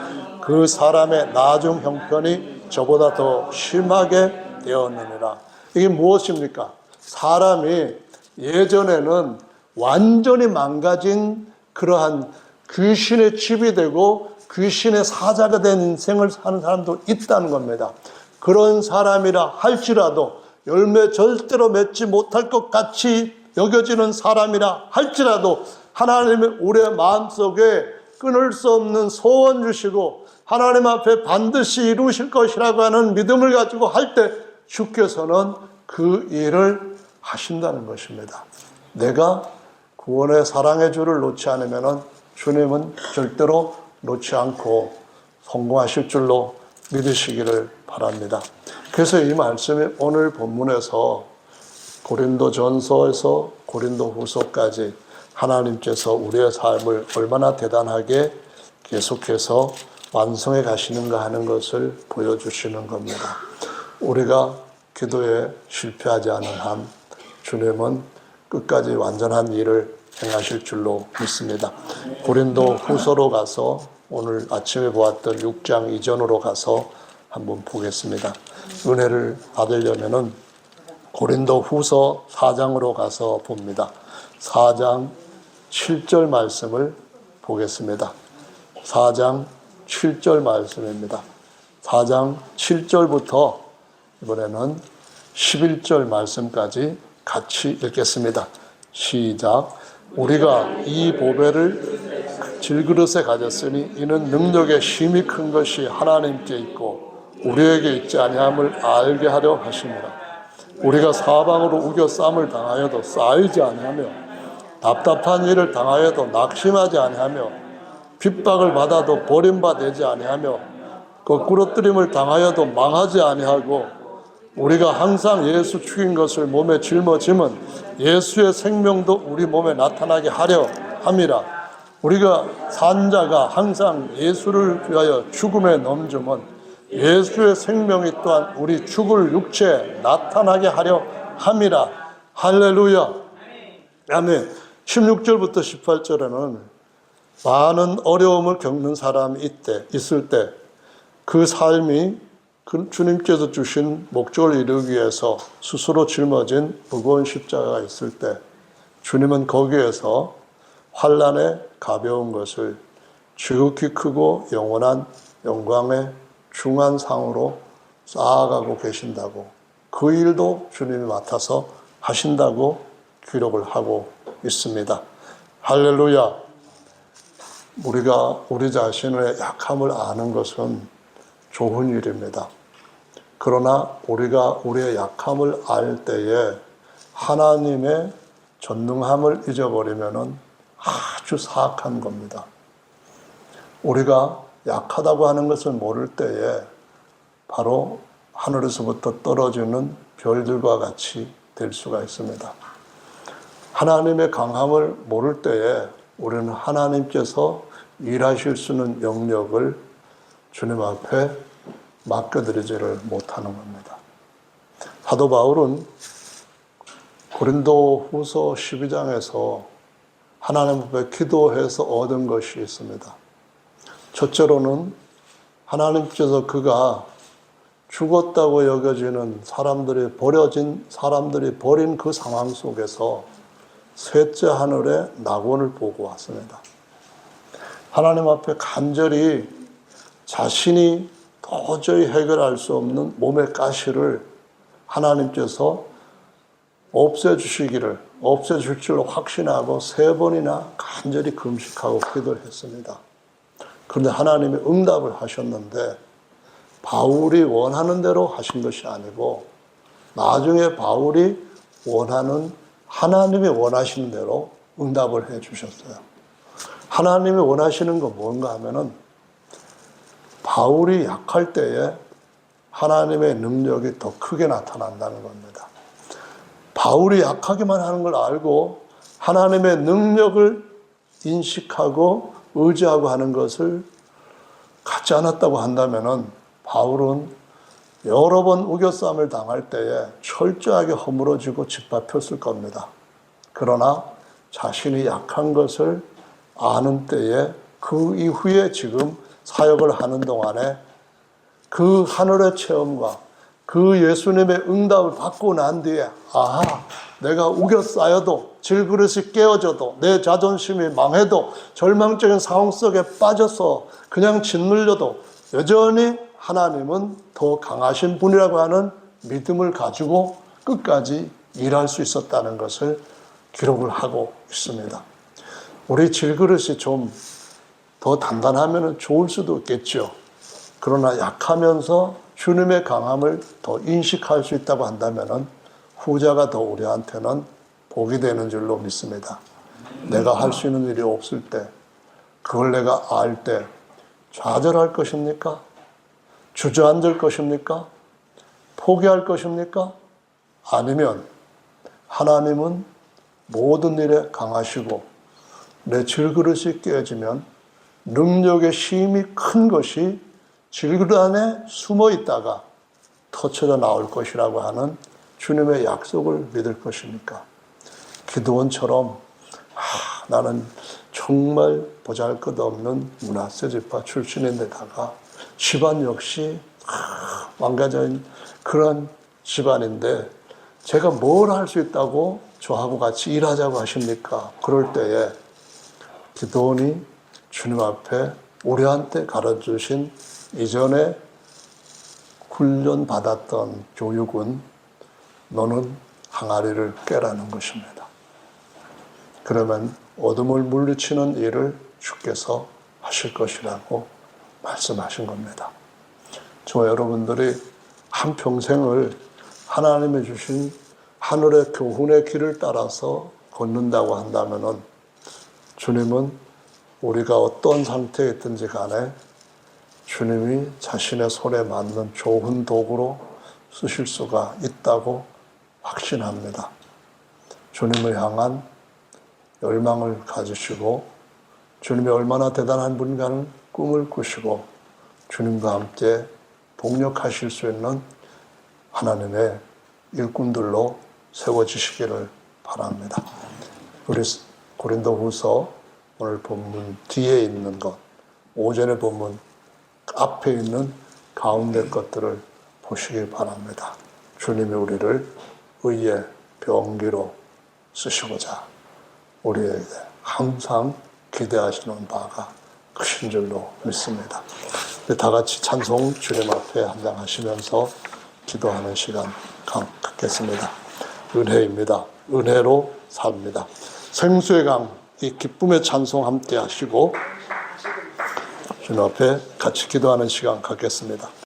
그 사람의 나중 형편이 저보다 더 심하게 되었느니라. 이게 무엇입니까? 사람이 예전에는 완전히 망가진 그러한 귀신의 칩이 되고 귀신의 사자가 된 인생을 사는 사람도 있다는 겁니다. 그런 사람이라 할지라도 열매 절대로 맺지 못할 것 같이 여겨지는 사람이라 할지라도 하나님의 우리의 마음속에 끊을 수 없는 소원 주시고 하나님 앞에 반드시 이루실 것이라고 하는 믿음을 가지고 할 때 주께서는 그 일을 하신다는 것입니다. 내가 구원의 사랑의 줄을 놓지 않으면 주님은 절대로 놓지 않고 성공하실 줄로 믿으시기를 바랍니다. 그래서 이 말씀이 오늘 본문에서 고린도전서에서 고린도후서까지 하나님께서 우리의 삶을 얼마나 대단하게 계속해서 완성해 가시는가 하는 것을 보여주시는 겁니다. 우리가 기도에 실패하지 않은 한 주님은 끝까지 완전한 일을 행하실 줄로 믿습니다. 고린도 후서로 가서 오늘 아침에 보았던 6장 이전으로 가서 한번 보겠습니다. 은혜를 받으려면은 고린도 후서 4장으로 가서 봅니다. 4장 7절 말씀을 보겠습니다. 4장 7절 말씀입니다. 4장 7절부터 이번에는 11절 말씀까지 같이 읽겠습니다. 시작. 우리가 이 보배를 질그릇에 가졌으니 이는 능력의 힘이 큰 것이 하나님께 있고 우리에게 있지 아니함을 알게 하려 하심이라. 우리가 사방으로 우겨 쌈을 당하여도 쌓이지 아니하며 답답한 일을 당하여도 낙심하지 아니하며 핍박을 받아도 버림받지 아니하며 거꾸러뜨림을 당하여도 망하지 아니하고 우리가 항상 예수 죽인 것을 몸에 짊어짐은 예수의 생명도 우리 몸에 나타나게 하려 함이라. 우리가 산 자가 항상 예수를 위하여 죽음에 넘줌은 예수의 생명이 또한 우리 죽을 육체에 나타나게 하려 함이라. 할렐루야. 아멘. 16절부터 18절에는 많은 어려움을 겪는 사람이 있을 때 그 삶이 주님께서 주신 목적을 이루기 위해서 스스로 짊어진 무거운 십자가가 있을 때 주님은 거기에서 환난의 가벼운 것을 지극히 크고 영원한 영광의 중한 상으로 쌓아가고 계신다고, 그 일도 주님이 맡아서 하신다고 기록을 하고 있습니다. 할렐루야. 우리가 우리 자신의 약함을 아는 것은 좋은 일입니다. 그러나 우리가 우리의 약함을 알 때에 하나님의 전능함을 잊어버리면 아주 사악한 겁니다. 우리가 약하다고 하는 것을 모를 때에 바로 하늘에서부터 떨어지는 별들과 같이 될 수가 있습니다. 하나님의 강함을 모를 때에 우리는 하나님께서 일하실 수 있는 영역을 주님 앞에 맡겨드리지를 못하는 겁니다. 사도 바울은 고린도 후서 12장에서 하나님 앞에 기도해서 얻은 것이 있습니다. 첫째로는 하나님께서 그가 죽었다고 여겨지는 사람들이 버린 그 상황 속에서 셋째 하늘에 낙원을 보고 왔습니다. 하나님 앞에 간절히 자신이 도저히 해결할 수 없는 몸의 가시를 하나님께서 없애주실 줄로 확신하고 3번이나 간절히 금식하고 기도를 했습니다. 그런데 하나님이 응답을 하셨는데 바울이 원하는 대로 하신 것이 아니고 나중에 바울이 원하는, 하나님이 원하시는 대로 응답을 해 주셨어요. 하나님이 원하시는 건 뭔가 하면은 바울이 약할 때에 하나님의 능력이 더 크게 나타난다는 겁니다. 바울이 약하기만 하는 걸 알고 하나님의 능력을 인식하고 의지하고 하는 것을 갖지 않았다고 한다면은 바울은 여러 번 우겨싸움을 당할 때에 철저하게 허물어지고 짓밟혔을 겁니다. 그러나 자신이 약한 것을 아는 때에 그 이후에 지금 사역을 하는 동안에 그 하늘의 체험과 그 예수님의 응답을 받고 난 뒤에 아하, 내가 우겨 쌓여도 질그릇이 깨어져도 내 자존심이 망해도 절망적인 상황 속에 빠져서 그냥 짓눌려도 여전히 하나님은 더 강하신 분이라고 하는 믿음을 가지고 끝까지 일할 수 있었다는 것을 기록을 하고 있습니다. 우리 질그릇이 좀 더 단단하면 좋을 수도 있겠죠. 그러나 약하면서 주님의 강함을 더 인식할 수 있다고 한다면 후자가 더 우리한테는 복이 되는 줄로 믿습니다. 내가 할 수 있는 일이 없을 때, 그걸 내가 알 때 좌절할 것입니까? 주저앉을 것입니까? 포기할 것입니까? 아니면 하나님은 모든 일에 강하시고 내 질그릇이 깨지면 능력의 힘이 큰 것이 질그릇 안에 숨어 있다가 터쳐져 나올 것이라고 하는 주님의 약속을 믿을 것입니까? 기드온처럼 나는 정말 보잘것없는 므낫세 지파 출신인데다가 집안 역시 망가진 그런 집안인데 제가 뭘 할 수 있다고 저하고 같이 일하자고 하십니까? 그럴 때에 기드온이 주님 앞에 우리한테 가르쳐주신 이전에 훈련받았던 교육은 너는 항아리를 깨라는 것입니다. 그러면 어둠을 물리치는 일을 주께서 하실 것이라고 말씀하신 겁니다. 저와 여러분들이 한평생을 하나님이 주신 하늘의 교훈의 길을 따라서 걷는다고 한다면은 주님은 우리가 어떤 상태에 있든지 간에 주님이 자신의 손에 맞는 좋은 도구로 쓰실 수가 있다고 확신합니다. 주님을 향한 열망을 가지시고 주님이 얼마나 대단한 분인가는 꿈을 꾸시고 주님과 함께 동력하실 수 있는 하나님의 일꾼들로 세워지시기를 바랍니다. 우리 고린도후서 오늘 본문 뒤에 있는 것, 오전의 본문 앞에 있는 가운데 것들을 보시길 바랍니다. 주님이 우리를 의의 병기로 쓰시고자 우리에게 항상 기대하시는 바가 크신 줄로 믿습니다. 다 같이 찬송 주님 앞에 합장하시면서 기도하는 시간 갖겠습니다. 은혜입니다. 은혜로 삽니다. 생수의 강, 이 기쁨의 찬송 함께 하시고 주님 앞에 같이 기도하는 시간 갖겠습니다.